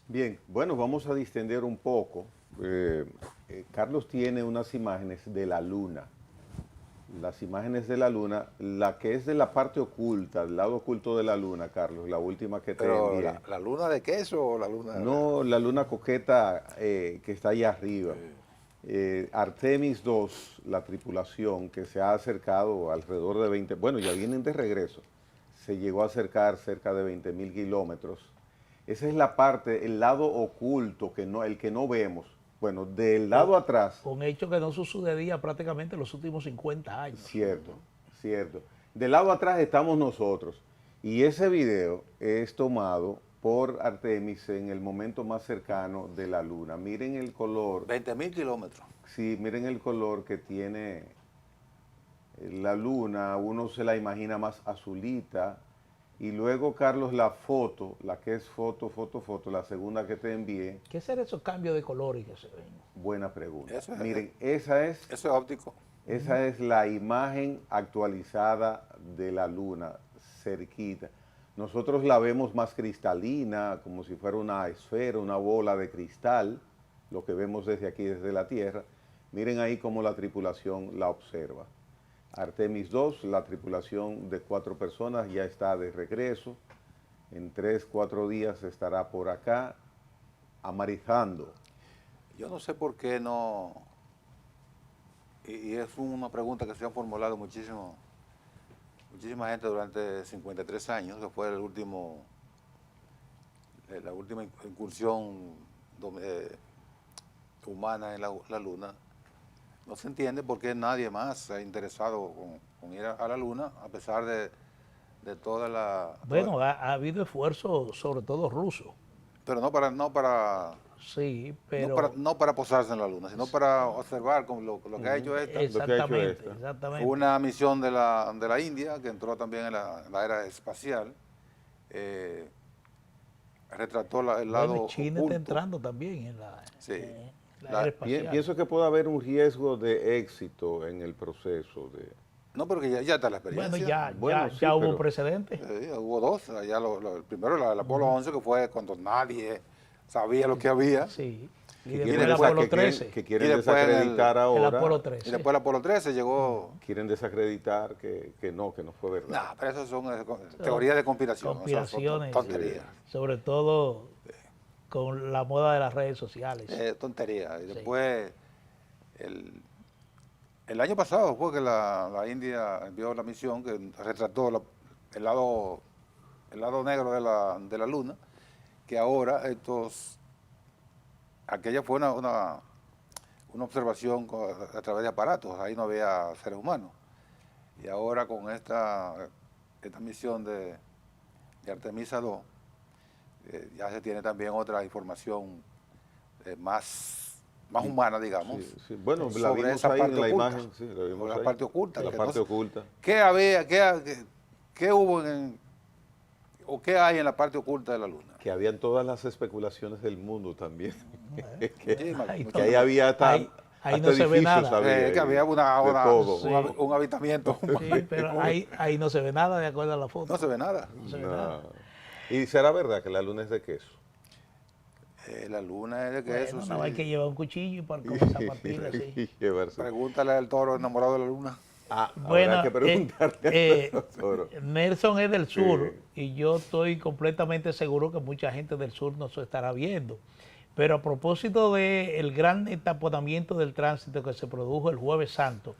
Bien, bueno, vamos a distender un poco. Carlos tiene unas imágenes de la luna. Las imágenes de la luna, la que es de la parte oculta, del lado oculto de la luna, Carlos, la última que te Pero envié. la luna de queso o la luna No la luna coqueta que está ahí arriba. Artemis 2, la tripulación que se ha acercado alrededor de 20, bueno, ya vienen de regreso, se llegó a acercar cerca de 20.000 kilómetros. Esa es la parte, el lado oculto, el que no vemos. Bueno, del Con, lado atrás, con hecho que no sucedía prácticamente en los últimos 50 años. cierto, cierto. Del lado atrás estamos nosotros. Y ese video es tomado por Artemis en el momento más cercano de la luna. Miren el color. 20.000 kilómetros. Sí, miren el color que tiene la luna, uno se la imagina más azulita. Y luego, Carlos, la foto, la que es foto, la segunda que te envié, ¿Qué será esos cambios de colores que se ven? buena pregunta. Eso es, Miren, eso es óptico. esa es la imagen actualizada de la luna, cerquita. Nosotros la vemos más cristalina, como si fuera una esfera, una bola de cristal, lo que vemos desde aquí, desde la Tierra. Miren ahí cómo la tripulación la observa. Artemis 2, la tripulación de 4 personas ya está de regreso. En 3, 4 días estará por acá, amarizando. Yo no sé por qué no, y es una pregunta que se han formulado muchísima gente durante 53 años, que fue la última incursión humana en la Luna. No se entiende por qué nadie más se ha interesado con ir a la Luna, a pesar de toda la... Bueno, ha habido esfuerzos, sobre todo rusos. Pero Sí, pero no para posarse en la Luna, sino para observar como lo que ha hecho esta. Lo que ha hecho exactamente, esta. exactamente. Una misión de la India, que entró también en la era espacial, retrató el lado Bueno, China oculto. está entrando también en Sí. la La- era espacial. Pienso que puede haber un riesgo de éxito en el proceso de... No, pero que ya está la Bueno, experiencia. Bueno, sí, ya hubo pero- precedentes. Hubo dos. Ya el primero, el Apolo 11, que fue cuando nadie sabía lo que había. Sí. Y Que después quieren, el después- Apolo que quieren- 13. que quieren Y después desacreditar El ahora. Apolo Y 13. después el Apolo 13 llegó... Quieren desacreditar que no fue verdad. No, pero eso son teorías de conspiración. Eso Conspiraciones. son tonterías. Sobre todo con la moda de las redes sociales. Tonterías. Y después, el año pasado fue que la India envió la misión que retrató el lado negro de la luna, que ahora aquella fue una observación a través de aparatos, ahí no había seres humanos. Y ahora con esta misión de Artemisa 2, ya se tiene también otra información más humana, digamos. Sí, sí. Bueno, la sobre vimos esa ahí parte en la oculta, imagen. Sí, la vimos sobre la ahí. parte oculta. La que parte no- oculta. ¿Qué había, qué hubo o qué hay en la parte oculta de la luna? Que habían todas las especulaciones del mundo también. Muchísimas, Ahí Que ahí había hasta, ahí hasta no se ve edificios nada. había que ahí, había de todo. Sí. un habitamiento humano. Sí, pero ahí no se ve nada de acuerdo a la foto. No se ve nada. No se ve No. nada. Y será verdad que la luna es de queso. La luna es de que Bueno, eso, no hay sí. que llevar un cuchillo para comenzar a partir así. Y llevarse. Pregúntale al toro enamorado de la luna. Bueno, habrá que preguntarle a Toro. Nelson es del sur y yo estoy completamente seguro que mucha gente del sur nos estará viendo. Pero a propósito del gran entaponamiento del tránsito que se produjo el Jueves Santo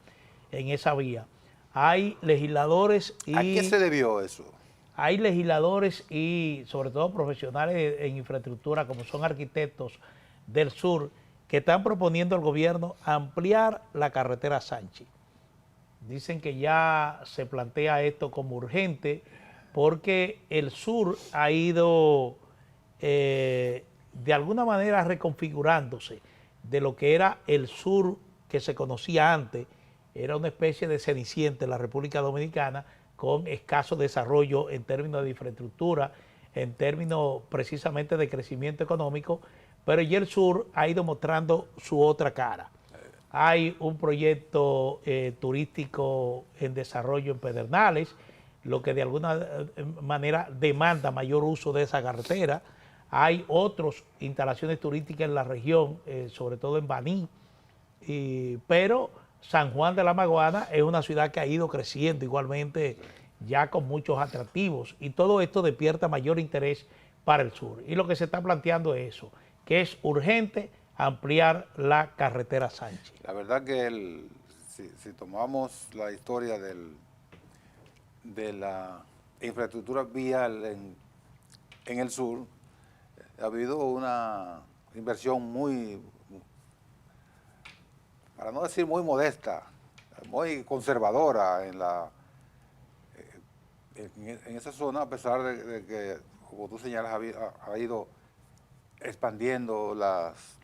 en esa vía, hay legisladores ¿A qué se debió eso? hay legisladores y sobre todo profesionales en infraestructura como son arquitectos del sur que están proponiendo al gobierno ampliar la carretera Sánchez. Dicen que ya se plantea esto como urgente porque el sur ha ido de alguna manera reconfigurándose de lo que era el sur que se conocía antes. Era una especie de cenicienta en la República Dominicana con escaso desarrollo en términos de infraestructura, en términos precisamente de crecimiento económico, pero ya el sur ha ido mostrando su otra cara. Hay un proyecto turístico en desarrollo en Pedernales, lo que de alguna manera demanda mayor uso de esa carretera. hay otras instalaciones turísticas en la región, sobre todo en Baní, pero San Juan de la Maguana es una ciudad que ha ido creciendo igualmente, ya con muchos atractivos, y todo esto despierta mayor interés para el sur. Y lo que se está planteando es eso, que es urgente ampliar la carretera Sánchez. La verdad que si tomamos la historia de la infraestructura vial en el sur, ha habido una inversión muy, para no decir muy modesta, muy conservadora en esa zona, a pesar de que, como tú señalas, ha ido expandiendo las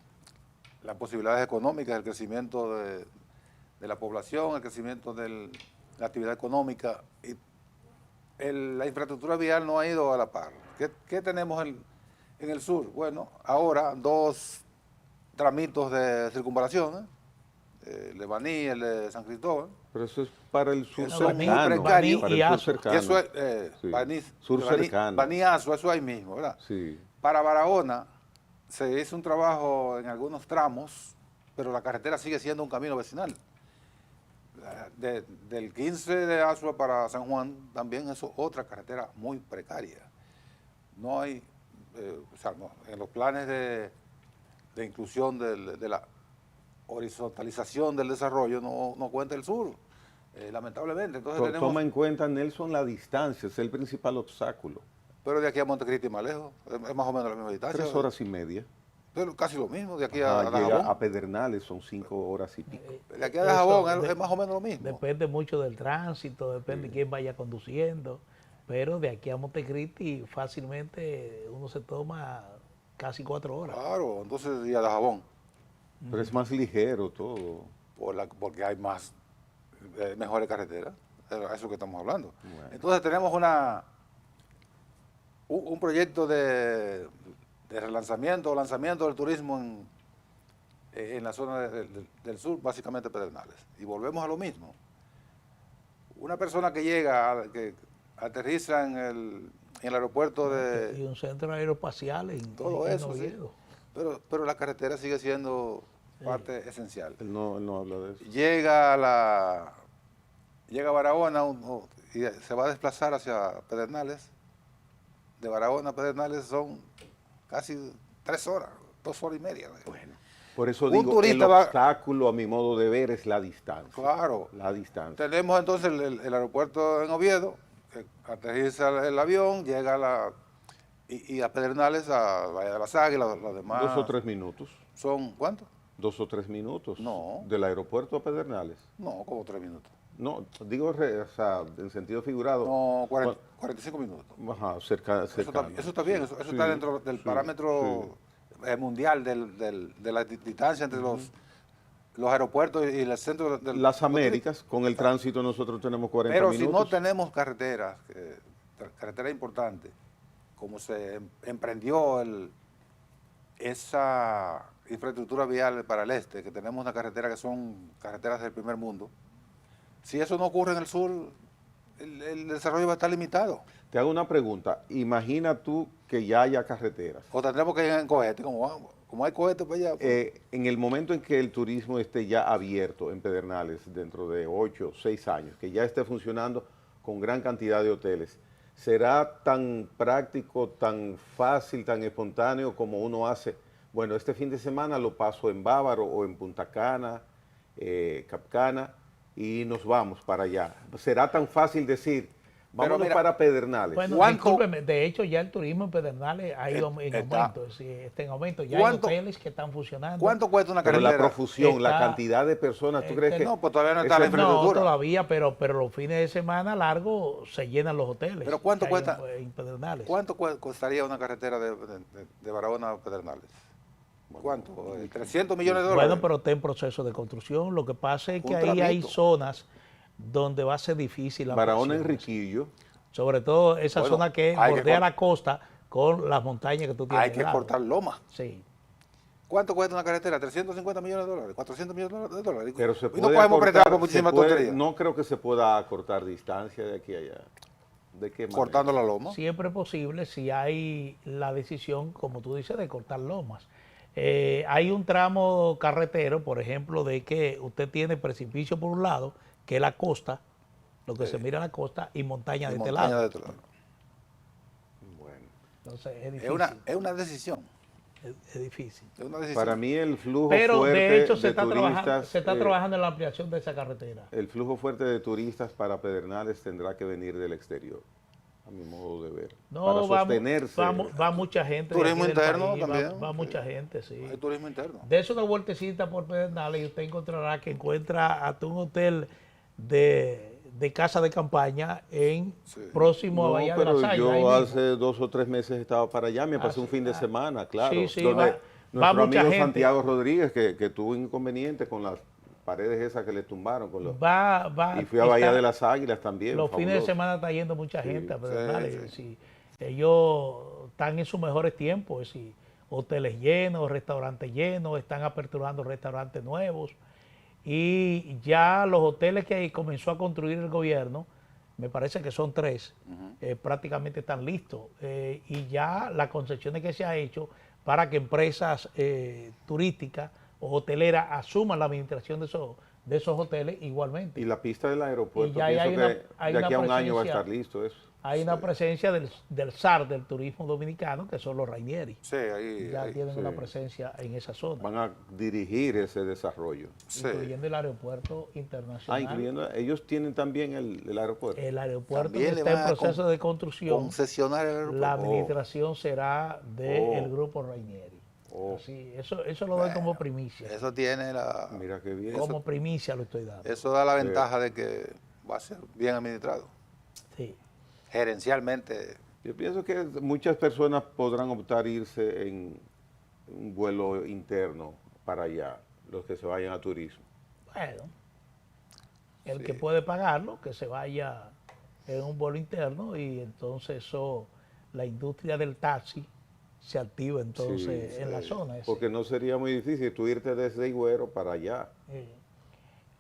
posibilidades económicas, el crecimiento de la población, el crecimiento de la actividad económica, y la infraestructura vial no ha ido a la par. ¿Qué tenemos en el sur? Bueno, ahora 2 tramitos de circunvalación, el de Baní y el de San Cristóbal. Pero eso es para el sur Son muy cercano. precarios. Para el sur cercano. Y eso es Sí. Baní, Sur cercano. Baní-Azua, eso ahí mismo, ¿verdad? Sí. Para Barahona se hizo un trabajo en algunos tramos, pero la carretera sigue siendo un camino vecinal. Del 15 de Azua para San Juan también es otra carretera muy precaria. No hay, o sea, no, en los planes de inclusión de la horizontalización del desarrollo no cuenta el sur, lamentablemente. Entonces Toma en cuenta, Nelson, la distancia, es el principal obstáculo. Pero de aquí a Montecristi más lejos, es más o menos la misma distancia. 3 horas y media. Pero casi lo mismo, de aquí Ajá, a llega Dajabón. a Pedernales, son 5 horas y pico. De aquí a Dajabón Eso es más o menos lo mismo. Depende mucho del tránsito, depende de quién vaya conduciendo, pero de aquí a Montecristi fácilmente uno se toma casi 4 horas. Claro, entonces y a Dajabón, Pero es más ligero todo. porque hay más, mejores carreteras, a eso que estamos hablando. Bueno. Entonces tenemos un proyecto de relanzamiento o lanzamiento del turismo en la zona del sur, básicamente Pedernales. Y volvemos a lo mismo. Una persona que llega, que aterriza en el aeropuerto de... Y un centro aeroespacial en todo en eso, sí. Oviedo. Pero la carretera sigue siendo parte esencial. Él no habla de eso. Llega a Barahona y se va a desplazar hacia Pedernales. De Barahona a Pedernales son casi 3 horas, 2 horas y media. Bueno, por eso Un digo, el turista va- obstáculo, a mi modo de ver, es la distancia. Claro. La distancia. Tenemos entonces el aeropuerto en Oviedo, que aterriza el avión, llega y a Pedernales, a Bahía de las Águilas, los demás. 2 o 3 minutos. ¿Son cuántos? 2 o 3 minutos. No. Del aeropuerto a Pedernales. No, como 3 minutos. No, digo, o sea, en sentido figurado. No, 45 minutos. Ajá, cercano. Eso está bien, eso está dentro del parámetro mundial de la distancia entre los aeropuertos y el centro del... Las Américas, con el tránsito nosotros tenemos 40 Pero minutos. si no tenemos carreteras, carreteras importantes, como se emprendió esa infraestructura vial para el este, que tenemos una carretera que son carreteras del primer mundo, si eso no ocurre en el sur, el desarrollo va a estar limitado. Te hago una pregunta. Imagina tú que ya haya carreteras. O tendremos que ir en cohete, como hay cohetes para allá. En el momento en que el turismo esté ya abierto en Pedernales, dentro de 8 o 6 años, que ya esté funcionando con gran cantidad de hoteles, ¿será tan práctico, tan fácil, tan espontáneo como uno hace? Bueno, este fin de semana lo paso en Bávaro o en Punta Cana, Capcana, y nos vamos para allá. ¿Será tan fácil decir, vámonos mira, para Pedernales? Bueno, ¿Cuánto- discúlpeme, de hecho ya el turismo en Pedernales ha ido en está- aumento, sí, está en aumento, ya hay ¿Cuánto- hoteles que están funcionando. ¿Cuánto cuesta una Pero carretera? la profusión, la Está- cantidad de personas, ¿tú crees que...? No, pues todavía no está la eso- No, infraestructura. todavía, pero los fines de semana largos se llenan los hoteles. ¿Pero cuánto que hay cuesta? en Pedernales. ¿Cuánto costaría una carretera de Barahona a Pedernales? ¿Cuánto? ¿300 millones de dólares? Bueno, pero está en proceso de construcción. Lo que pasa es que Un ahí hay tramito. zonas donde va a ser difícil la Barahona, operación. Enriquillo, Sobre todo esa Bueno, zona que hay que bordea cor- la costa con las montañas que tú tienes. Hay que al lado. cortar loma. Sí. ¿Cuánto cuesta una carretera? 350 millones de dólares, 400 millones de dólares. pero se Y puede no podemos acortar, prestar por muchísima tontería. no creo que se pueda acortar distancia de aquí a allá. ¿De qué manera? Cortando la loma. Siempre es posible si hay la decisión, como tú dices, de cortar lomas. Hay un tramo carretero, por ejemplo, de que usted tiene precipicio por un lado, que es la costa, lo que se mira a la costa, y montaña de este lado. Bueno, Entonces es Es difícil. es una decisión. Es difícil. Es una decisión. para mí el flujo Pero fuerte de hecho de turistas, se está trabajando en la ampliación de esa carretera. el flujo fuerte de turistas para Pedernales tendrá que venir del exterior, a mi modo de ver, No, para va, sostenerse. va mucha gente. de Turismo aquí del interno país, también. Va mucha gente, sí. Hay turismo interno. Dese una vueltecita por Pedernales y usted encontrará que encuentra hasta un hotel de casa de campaña en próximo a No, Bahía de pero las Águilas. ahí yo mismo. hace 2 o 3 meses estaba para allá, me pasé un fin de semana, claro. Sí, sí, donde va nuestro mucha amigo gente. Santiago Rodríguez, que tuvo inconveniente con las paredes esas que le tumbaron. Y fui a Bahía está- de las Águilas también. Los fines de fabuloso. semana está yendo mucha gente a Pedernales. sí. Sí. Ellos están en sus mejores tiempos, sí. Hoteles llenos, restaurantes llenos, están aperturando restaurantes nuevos. Y ya los hoteles que comenzó a construir el gobierno, me parece que son 3, prácticamente están listos. Y ya las concesiones que se ha hecho para que empresas turísticas o hoteleras asuman la administración de esos hoteles igualmente. Y la pista del aeropuerto, Y ya hay pienso una- que hay de una aquí a un año va a presencia. estar listo eso. Hay una presencia del SAR, del turismo dominicano, que son los Rainieri. Sí, ahí. Ya ahí. tienen sí. una presencia en esa zona, Van a dirigir ese desarrollo. Sí. incluyendo el aeropuerto internacional. Incluyendo, ellos tienen también el aeropuerto. El aeropuerto También que le está van en a proceso de construcción. Concesionar el aeropuerto. La administración será del Oh. grupo Rainieri. Oh. Así, eso lo doy como primicia. Eso tiene Mira qué bien. Como primicia lo estoy dando. eso da la ventaja de que va a ser bien administrado. Sí. Gerencialmente. Yo pienso que muchas personas podrán optar irse en un vuelo interno para allá, los que se vayan a turismo. Bueno, el que puede pagarlo, que se vaya en un vuelo interno y entonces eso, la industria del taxi se activa entonces en la zona. Porque no sería muy difícil tú irte desde Higüero para allá.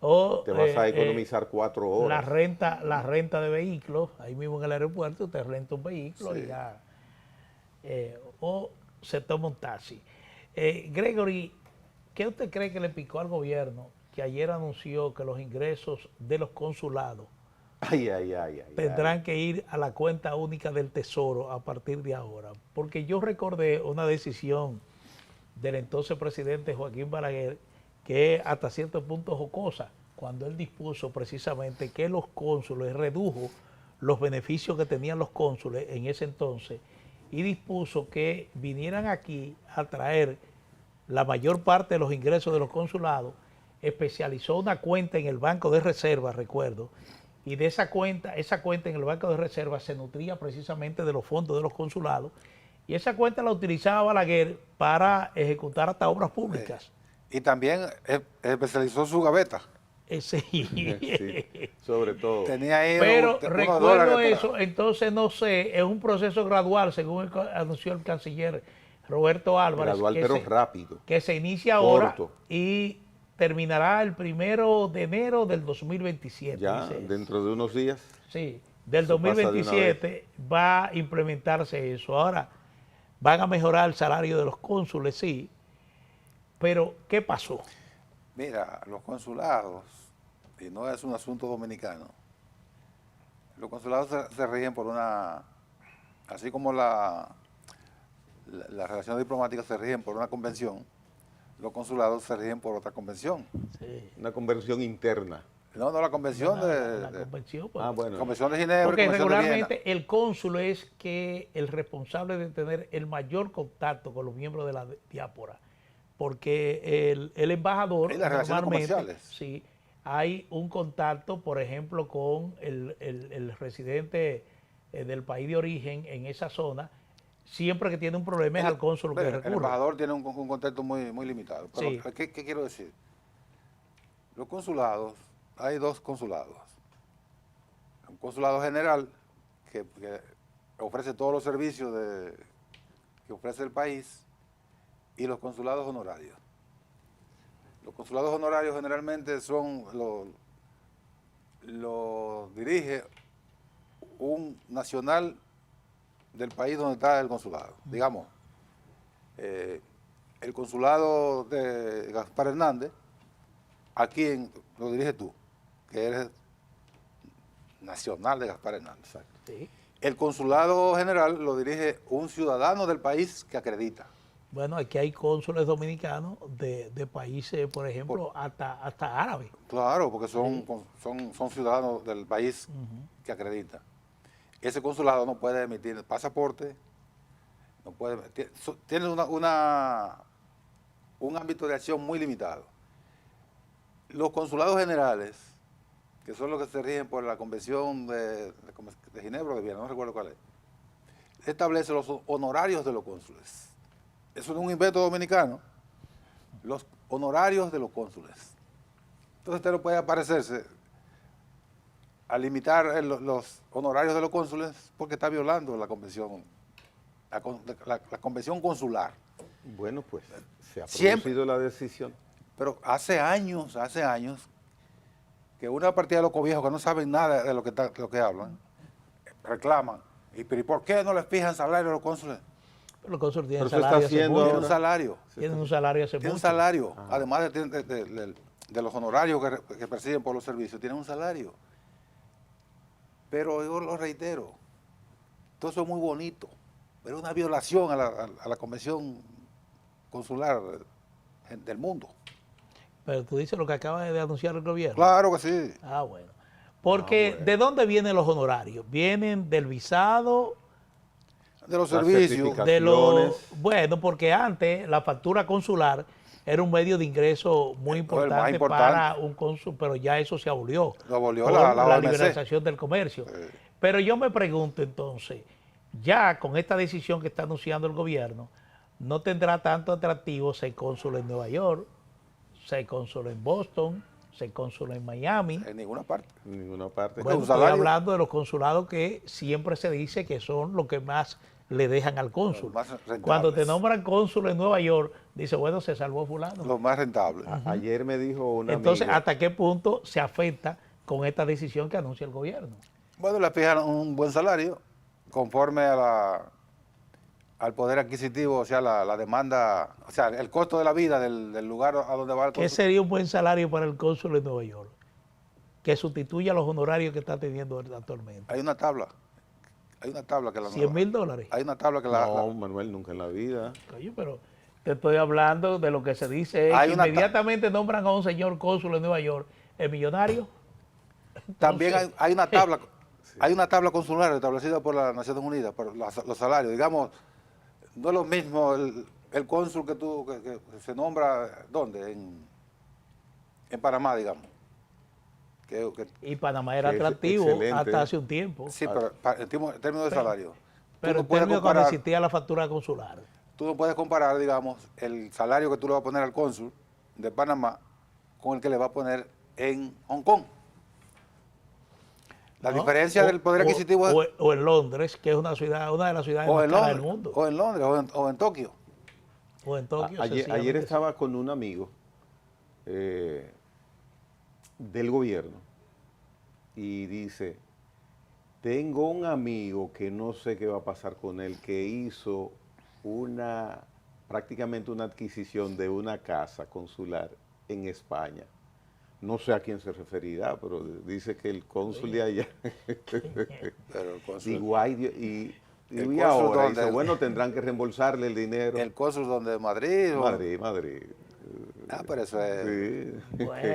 O, Te vas a economizar 4 horas. la renta de vehículos, ahí mismo en el aeropuerto, usted renta un vehículo y ya. O se toma un taxi. Gregory, ¿qué usted cree que le picó al gobierno que ayer anunció que los ingresos de los consulados tendrán que ir a la cuenta única del Tesoro a partir de ahora? Porque yo recordé una decisión del entonces presidente Joaquín Balaguer que es hasta cierto punto jocosa, cuando él dispuso precisamente que los cónsules, redujo los beneficios que tenían los cónsules en ese entonces y dispuso que vinieran aquí a traer la mayor parte de los ingresos de los consulados, especializó una cuenta en el Banco de Reserva, recuerdo, y de esa cuenta en el Banco de Reserva se nutría precisamente de los fondos de los consulados, y esa cuenta la utilizaba Balaguer para ejecutar hasta obras públicas. Y también especializó su gaveta. Sí. Sí, sobre todo. Tenía ahí Pero unos recuerdo dólares eso, entonces no sé, es un proceso gradual, según anunció el canciller Roberto Álvarez. Gradual, pero rápido. Que se inicia ahora Corto. y terminará el 1 de enero del 2027. Ya, dice. dentro de unos días. Sí, del Eso pasa de una 2027 va a implementarse eso. Ahora, van a mejorar el salario de los cónsules, sí, pero ¿qué pasó? Mira, los consulados, y no es un asunto dominicano, los consulados se rigen por una, así como las relaciones diplomáticas se rigen por una convención, los consulados se rigen por otra convención. Sí. Una conversión interna. No, la convención La convención, pues. Bueno. Convención de Ginebra. Porque Convención de Viena. regularmente el cónsul es que el responsable de tener el mayor contacto con los miembros de la diáspora. Porque el embajador Y las relaciones normalmente, comerciales. sí, hay un contacto, por ejemplo, con el residente del país de origen en esa zona. Siempre que tiene un problema es al cónsul que El recurre. embajador tiene un contacto muy limitado. Pero, Sí. ¿qué quiero decir? Los consulados, hay dos consulados. Un consulado general que ofrece todos los servicios que ofrece el país y los consulados honorarios. Los consulados honorarios generalmente son los dirige un nacional del país donde está el consulado. Digamos, el consulado de Gaspar Hernández, ¿a quién lo diriges tú? Que eres nacional de Gaspar Hernández. Exacto. Sí. El consulado general lo dirige un ciudadano del país que acredita. Bueno, aquí hay cónsules dominicanos de países, por ejemplo, hasta árabes. Claro, porque son ciudadanos del país que acredita. Ese consulado no puede emitir pasaporte, no puede, tiene un ámbito de acción muy limitado. Los consulados generales, que son los que se rigen por la Convención de Ginebra o de Viena, no recuerdo cuál es, establece los honorarios de los cónsules. Eso es un invento dominicano, los honorarios de los cónsules. Entonces usted no puede aparecerse a limitar los honorarios de los cónsules porque está violando la convención, la convención consular. Bueno, pues se ha Siempre. producido la decisión. Pero hace años, que una partida de locos viejos que no saben nada de lo que hablan, reclaman. ¿Y por qué no les fijan salario a los cónsules? Los cónsules tienen Pero eso está salario hace haciendo mucho. Tienen un salario. Tienen un salario hace Tienen un mucho. salario. Además de los honorarios que perciben por los servicios, tienen un salario. Pero yo lo reitero, todo eso es muy bonito, pero es una violación a la convención consular del mundo. Pero tú dices lo que acaba de anunciar el gobierno. Claro que sí. Ah, bueno. Porque, bueno. ¿de dónde vienen los honorarios? ¿Vienen del visado? De los Las servicios. certificaciones. De los, bueno, porque antes la factura consular era un medio de ingreso muy El más importante, importante. para un cónsul, pero ya eso se abolió. Lo abolió por la OMC. liberalización del comercio. Pero yo me pregunto entonces, ya con esta decisión que está anunciando el gobierno, no tendrá tanto atractivo ser cónsul en Nueva York, ser cónsul en Boston, ser cónsul en Miami. En ninguna parte. En ninguna parte. Bueno, un estoy salario. hablando de los consulados que siempre se dice que son los que más le dejan al cónsul. Los más rentables. Cuando te nombran cónsul en Nueva York, dice, bueno, se salvó fulano. Los más rentables. Ayer me dijo una Entonces, amiga, ¿hasta qué punto se afecta con esta decisión que anuncia el gobierno? Bueno, le fijan un buen salario conforme al poder adquisitivo, o sea, la demanda, o sea, el costo de la vida del lugar a donde va el ¿Qué cónsul. sería un buen salario para el cónsul en Nueva York? Que sustituya los honorarios que está teniendo actualmente. Hay una tabla que la $100,000. Hay una tabla que no, Manuel, nunca en la vida. Oye, pero te estoy hablando de lo que se dice es Hay que una inmediatamente nombran a un señor cónsul en Nueva York, el millonario. también Entonces, hay una tabla, hay una tabla consular establecida por las Naciones Unidas, por los salarios. Digamos, no es lo mismo el cónsul que se nombra, ¿dónde? En Panamá, digamos. y Panamá era que es atractivo excelente. hasta hace un tiempo. Sí, pero en términos de salario. Pero tú en no puedes términos cuando comparar, existía la factura consular. tú no puedes comparar, digamos, el salario que tú le vas a poner al cónsul de Panamá con el que le va a poner en Hong Kong. La ¿no? diferencia del poder adquisitivo es o en Londres, que es una de las ciudades o más en caras del Londres, mundo. o en Londres, o en Tokio. O en Tokio. Ayer sencillamente. estaba con un amigo del gobierno y dice, tengo un amigo que no sé qué va a pasar con él, que hizo prácticamente una adquisición de una casa consular en España. No sé a quién se referirá, pero dice que el cónsul de allá. Pero el cónsul, Digo, ay, Dios, y cónsul ahora, donde- dice, bueno, tendrán que reembolsarle el dinero. el cónsul donde Madrid. Madrid. Pero eso es, Sí. Bueno.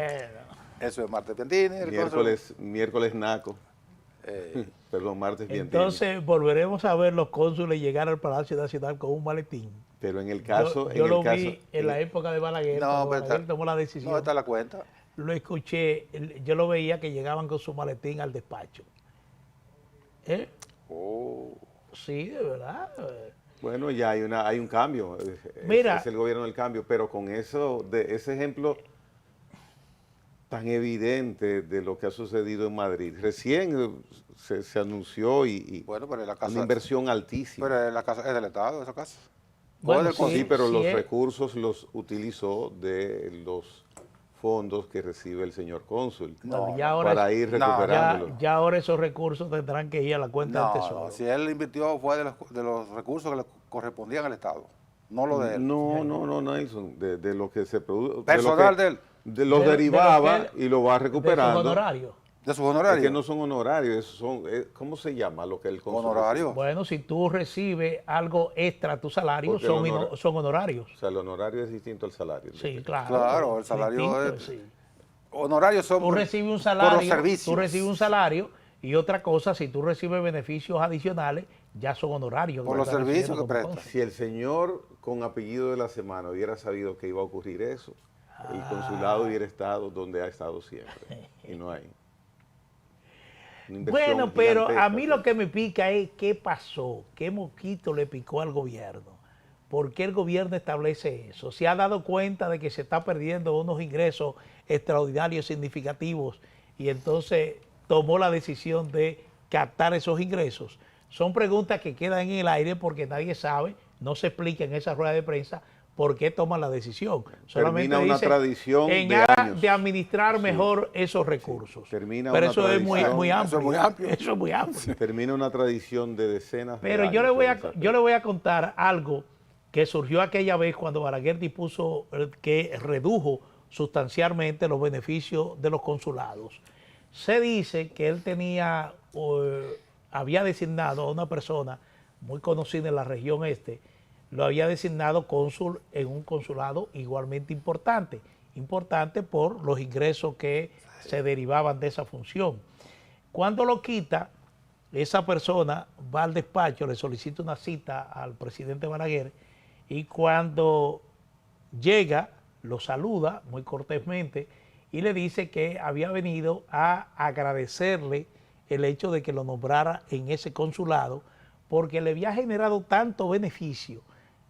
eso es Marte Piantini. El cónsul, Miércoles naco. eh, Perdón, martes bien. Entonces volveremos a ver los cónsules llegar al Palacio Nacional con un maletín. Pero en el caso... Yo en lo el caso, vi en la época de Balaguer, No, cuando pero Balaguer está- tomó la decisión. no está la cuenta. Lo escuché, yo lo veía que llegaban con su maletín al despacho. ¿Eh? Oh. Sí, de verdad. Bueno, ya hay un cambio. Mira. Es el gobierno del cambio, pero con ese ejemplo tan evidente de lo que ha sucedido en Madrid. Recién se anunció y Bueno, pero la casa, una inversión altísima. pero la casa es del Estado, esa casa. Bueno, O del sí, cónsul. Sí, pero sí los es. recursos los utilizó de los fondos que recibe el señor cónsul Bueno, ya ahora para ir recuperándolo. ya ahora esos recursos tendrán que ir a la cuenta del Tesoro. No, si él invirtió fue de los recursos que le correspondían al Estado, no lo de él. No, Nelson, de lo que se produce. Personal de él. De los De derivaba lo que él- y lo va De sus recuperando. honorarios. De sus Es honorarios. que no son honorarios, son, ¿cómo se llama lo que el cónsul Honorarios. Bueno, si tú recibes algo extra a tu salario, Porque el son honorarios. recibe? O sea, el honorario es distinto al salario. Sí, claro. Claro, el salario Distinto, es- sí. Honorarios son Tú recibes un por salario, los servicios. tú recibes un salario y otra cosa, si tú recibes beneficios adicionales, ya son honorarios. Por que los estás servicios recibiendo que como presta. cónsul. Si el señor con apellido de la semana hubiera sabido que iba a ocurrir eso, el consulado hubiera estado donde ha estado siempre. Y no hay. Una inversión Bueno, pero a gigantesca. mí lo que me pica es qué pasó, qué moquito le picó al gobierno. ¿Por qué el gobierno establece eso? ¿Se ha dado cuenta de que se está perdiendo unos ingresos extraordinarios significativos y entonces tomó la decisión de captar esos ingresos? Son preguntas que quedan en el aire porque nadie sabe, no se explica en esa rueda de prensa por qué toman la decisión. Solamente Termina una dicen, tradición en de aras años. de administrar mejor esos recursos. Termina Pero una eso es muy, tradición. muy Eso amplio. es muy amplio. Eso es muy amplio. Termina una tradición de decenas de Pero años. yo le en esa- voy a contar algo que surgió aquella vez cuando Balaguer dispuso que redujo sustancialmente los beneficios de los consulados. Se dice que él había designado a una persona muy conocida en la región este, lo había designado cónsul en un consulado igualmente importante por los ingresos que se derivaban de esa función. Cuando lo quita, esa persona va al despacho, le solicita una cita al presidente Balaguer y cuando llega lo saluda muy cortésmente y le dice que había venido a agradecerle el hecho de que lo nombrara en ese consulado porque le había generado tanto beneficio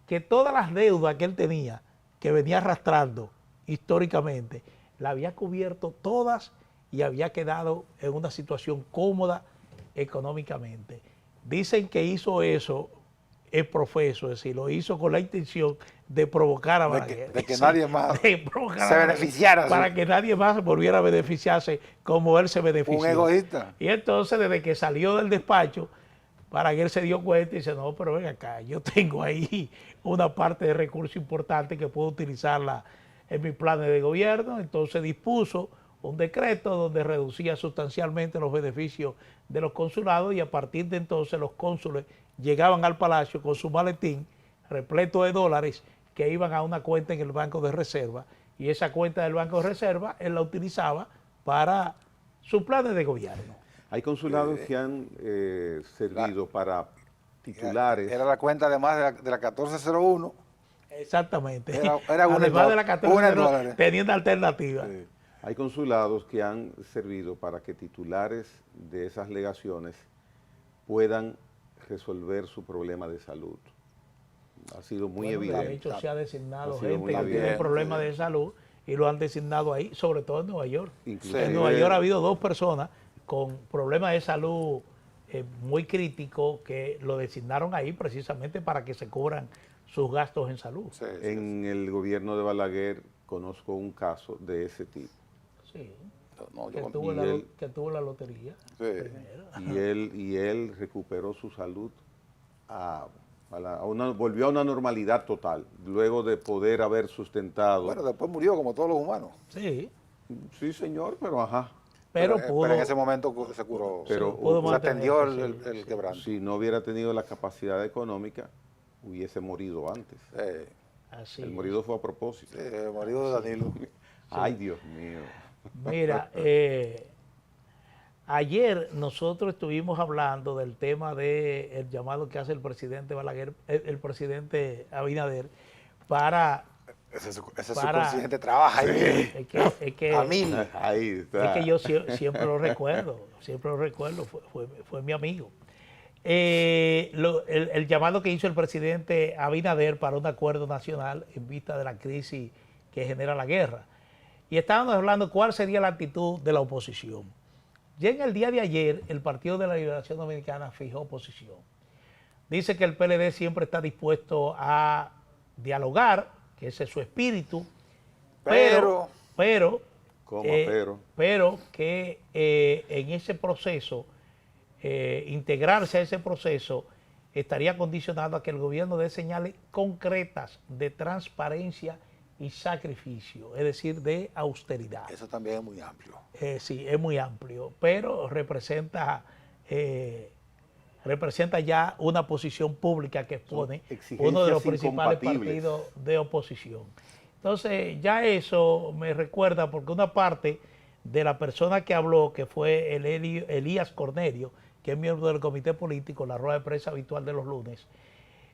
que todas las deudas que él tenía, que venía arrastrando históricamente, la había cubierto todas y había quedado en una situación cómoda económicamente. Dicen que hizo eso es profeso, es decir, lo hizo con la intención de provocar a Balaguer. De que nadie más de provocar a se Balaguer, beneficiara. para que nadie más volviera a beneficiarse como él se benefició. Un egoísta. Y entonces, desde que salió del despacho, Balaguer se dio cuenta y dice, no, pero ven acá, yo tengo ahí una parte de recursos importante que puedo utilizarla en mis planes de gobierno. Entonces dispuso un decreto donde reducía sustancialmente los beneficios de los consulados y a partir de entonces los cónsules llegaban al palacio con su maletín repleto de dólares que iban a una cuenta en el Banco de Reserva y esa cuenta del Banco de Reserva él la utilizaba para sus planes de gobierno. Hay consulados que han servido para titulares. Era la cuenta además de la 1401. Exactamente. Era una Además de la una 14, dólares. teniendo alternativa. Sí. Hay consulados que han servido para que titulares de esas legaciones puedan resolver su problema de salud. Ha sido muy Bueno, de evidente. hecho, se ha designado Ha sido gente muy que tiene evidente. problemas de salud y lo han designado ahí, sobre todo en Nueva York. Inclusive- En Nueva York ha habido 2 personas con problemas de salud muy críticos que lo designaron ahí precisamente para que se cubran sus gastos en salud. Sí, sí, En el gobierno de Balaguer conozco un caso de ese tipo. Sí, no, que yo- tuvo, y él- que tuvo la lotería. sí. Y él recuperó su salud, volvió a una normalidad total, luego de poder haber sustentado. Bueno, después murió como todos los humanos. Sí, Sí, señor, pero ajá. pero pudo. Pero en ese momento se curó. Pero pudo se atendió mantenerse, el quebranto. Si no hubiera tenido la capacidad económica, hubiese morido antes. Así El es. morido fue a propósito. El marido de Danilo. Ay, Dios mío. Mira, ayer nosotros estuvimos hablando del tema del llamado que hace el presidente Balaguer, el presidente Abinader, para... Ese Para- subconsciente trabaja ahí. Es que, A mí. Ahí está. es que yo siempre lo recuerdo, fue mi amigo. El llamado que hizo el presidente Abinader para un acuerdo nacional en vista de la crisis que genera la guerra. Y estábamos hablando cuál sería la actitud de la oposición. Ya en el día de ayer, el Partido de la Liberación Dominicana fijó posición. Dice que el PLD siempre está dispuesto a dialogar, que ese es su espíritu, pero pero, Pero. pero que en ese proceso, integrarse a ese proceso, estaría condicionado a que el gobierno dé señales concretas de transparencia y sacrificio, es decir, de austeridad. Eso también es muy amplio. Sí, es muy amplio, pero representa ya una posición pública que expone uno de los principales partidos de oposición. Entonces, ya eso me recuerda, porque una parte de la persona que habló, que fue Elías Cornelio, que es miembro del comité político, la rueda de prensa habitual de los lunes,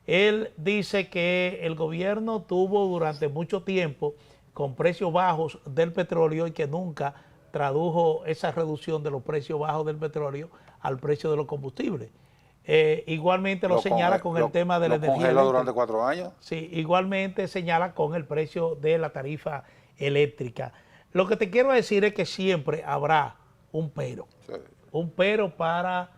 él dice que el gobierno tuvo durante mucho tiempo con precios bajos del petróleo y que nunca tradujo esa reducción de los precios bajos del petróleo al precio de los combustibles. Igualmente lo señala con el tema de la energía eléctrica. ¿Congeló durante 4 años? Sí, igualmente señala con el precio de la tarifa eléctrica. Lo que te quiero decir es que siempre habrá un pero. Sí. Un pero para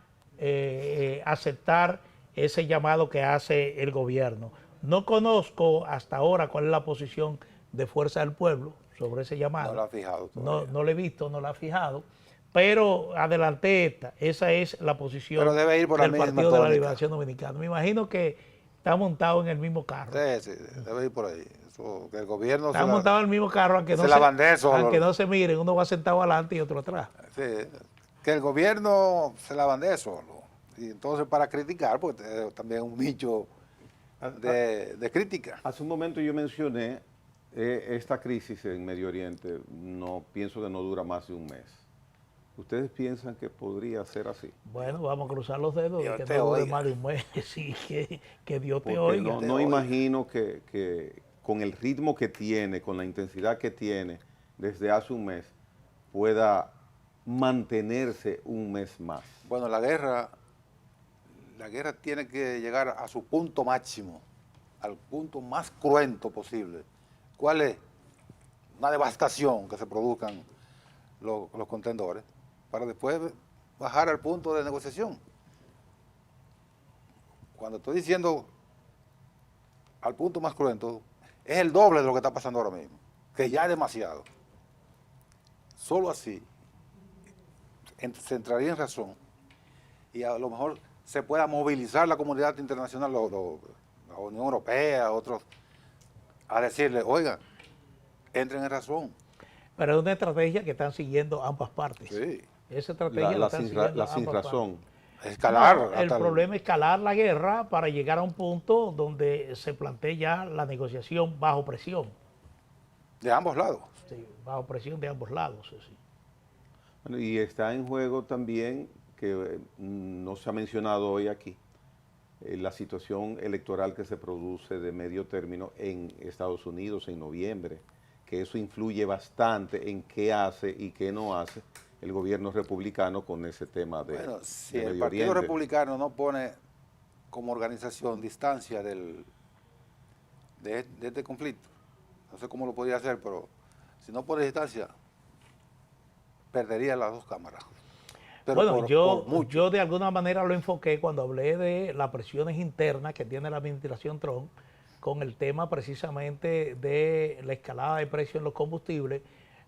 aceptar ese llamado que hace el gobierno. No conozco hasta ahora cuál es la posición de Fuerza del Pueblo sobre ese llamado. No la ha fijado todavía. No la he visto, no la ha fijado. Pero adelanté esta. Esa es la posición pero debe ir por del la Partido de la Liberación Dominicana. Me imagino que está montado en el mismo carro. Sí, debe ir por ahí. Eso, que el gobierno está montado en el mismo carro, aunque no se miren, uno va sentado adelante y otro atrás. Sí, que el gobierno se la bandee solo. Y entonces para criticar, pues también un nicho de crítica. Hace un momento yo mencioné esta crisis en Medio Oriente, no pienso que no dura más de un mes. ¿Ustedes piensan que podría ser así? Bueno, vamos a cruzar los dedos de que no dure más de un mes, sí, que Dios te oiga. No imagino que con el ritmo que tiene, con la intensidad que tiene desde hace un mes, pueda mantenerse un mes más. Bueno, la guerra tiene que llegar a su punto máximo, al punto más cruento posible. ¿Cuál es? Una devastación que se produzcan los contendores, para después bajar al punto de negociación. Cuando estoy diciendo al punto más cruento, es el doble de lo que está pasando ahora mismo, que ya es demasiado. Solo así se entraría en razón y a lo mejor se pueda movilizar la comunidad internacional, la Unión Europea, otros, a decirle, oigan, entren en razón. Pero es una estrategia que están siguiendo ambas partes. Sí. Esa estrategia la están siguiendo la sin razón. Escalar. No, el problema es escalar la guerra para llegar a un punto donde se plantee ya la negociación bajo presión. De ambos lados. Sí, bajo presión de ambos lados, sí. Bueno, y está en juego también, que no se ha mencionado hoy aquí, la situación electoral que se produce de medio término en Estados Unidos en noviembre, que eso influye bastante en qué hace y qué no hace el gobierno republicano con ese tema de Bueno, si de el Partido Republicano no pone como organización distancia de este conflicto, no sé cómo lo podría hacer, pero si no pone distancia, perdería las dos cámaras. Pero bueno, yo de alguna manera lo enfoqué cuando hablé de las presiones internas que tiene la administración Trump con el tema precisamente de la escalada de precios en los combustibles,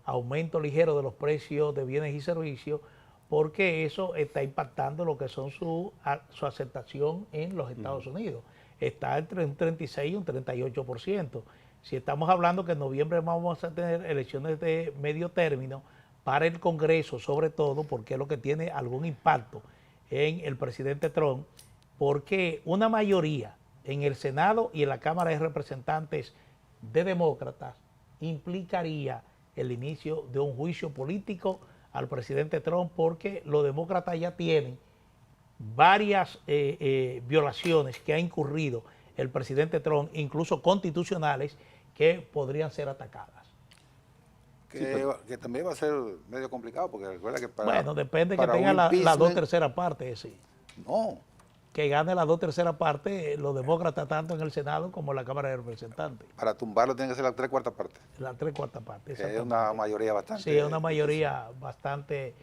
aumento ligero de los precios de bienes y servicios, porque eso está impactando lo que son su aceptación en los Estados Unidos. Está entre un 36 y un 38%. Si estamos hablando que en noviembre vamos a tener elecciones de medio término para el Congreso, sobre todo, porque es lo que tiene algún impacto en el presidente Trump, porque una mayoría en el Senado y en la Cámara de Representantes de demócratas implicaría el inicio de un juicio político al presidente Trump, porque los demócratas ya tienen varias violaciones que ha incurrido el presidente Trump, incluso constitucionales, que podrían ser atacadas. Que también va a ser medio complicado, porque recuerda que bueno, depende que tenga las 2/3 partes, sí. No. Que gane las 2/3 partes los demócratas, tanto en el Senado como en la Cámara de Representantes. Para tumbarlo tiene que ser las 3/4 partes. Las 3/4 partes. Es una mayoría bastante. Sí, es una mayoría bastante.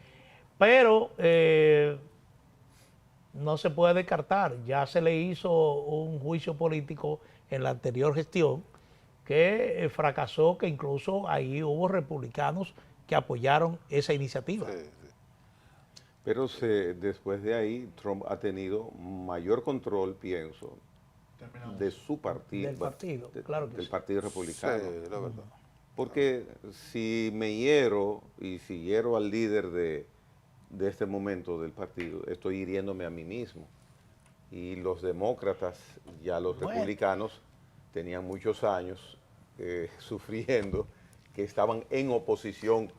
Pero no se puede descartar. Ya se le hizo un juicio político en la anterior gestión que fracasó, que incluso ahí hubo republicanos que apoyaron esa iniciativa. Sí, sí. Pero después de ahí, Trump ha tenido mayor control, pienso, de su partido. Del partido, claro que del sí. Partido Sí, Republicano. la verdad. Porque si me hiero y si hiero al líder de este momento del partido, estoy hiriéndome a mí mismo. Y los demócratas, ya los Bueno. republicanos, tenían muchos años sufriendo, que estaban en oposición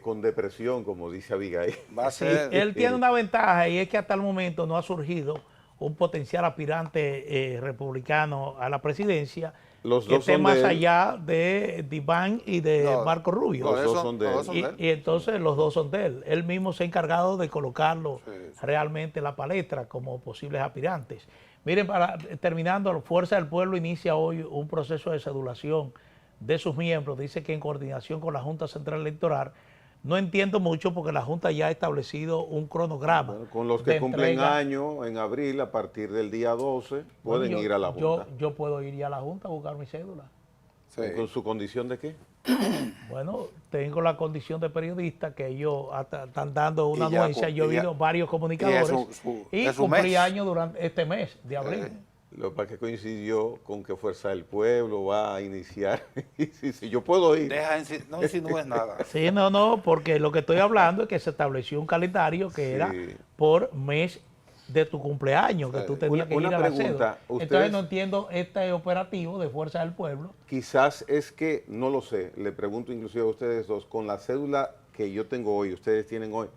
con depresión, como dice Abigail. Va a Sí, ser... él tiene una ventaja y es que hasta el momento no ha surgido un potencial aspirante republicano a la presidencia Los que dos esté son más de él. allá de Iván y de No, Marco Rubio. Los dos son de los él. dos son de él. Y entonces los dos son de él. Él mismo se ha encargado de colocarlo Sí, sí. realmente en la palestra como posibles aspirantes. Miren, terminando, Fuerza del Pueblo inicia hoy un proceso de cedulación de sus miembros. Dice que en coordinación con la Junta Central Electoral. No entiendo mucho porque la Junta ya ha establecido un cronograma. Bueno, con los que de cumplen entrega. año en abril, a partir del día 12, pueden Bueno, ir a la Junta. Yo puedo ir ya a la Junta a buscar mi cédula. Sí. ¿Con su condición de qué? Bueno, tengo la condición de periodista que ellos están dando una Y ya anuencia. Yo he y ya- oído varios comunicadores y es su cumplí mes. año durante este mes de abril. Lo que pasa es que coincidió con que Fuerza del Pueblo va a iniciar. Y si yo puedo ir. No insinúes nada. Sí, no, porque lo que estoy hablando es que se estableció un calendario que era Sí. por mes de tu cumpleaños, que tú tenías que Una ir a la pregunta, cédula. ustedes- Entonces no entiendo este operativo de Fuerza del Pueblo. Quizás es que, no lo sé, le pregunto inclusive a ustedes dos, con la cédula que yo tengo hoy, ustedes tienen hoy,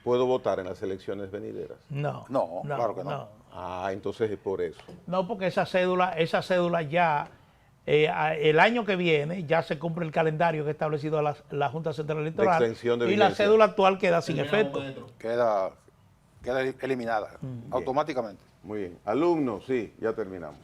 ¿puedo votar en las elecciones venideras? No, claro que no. Ah, entonces es por eso. No, porque esa cédula ya, el año que viene, ya se cumple el calendario que ha establecido la Junta Central Electoral. extensión de y la vigencia. cédula actual queda sin efecto. Queda eliminada automáticamente. Muy bien. Alumnos, sí, ya terminamos.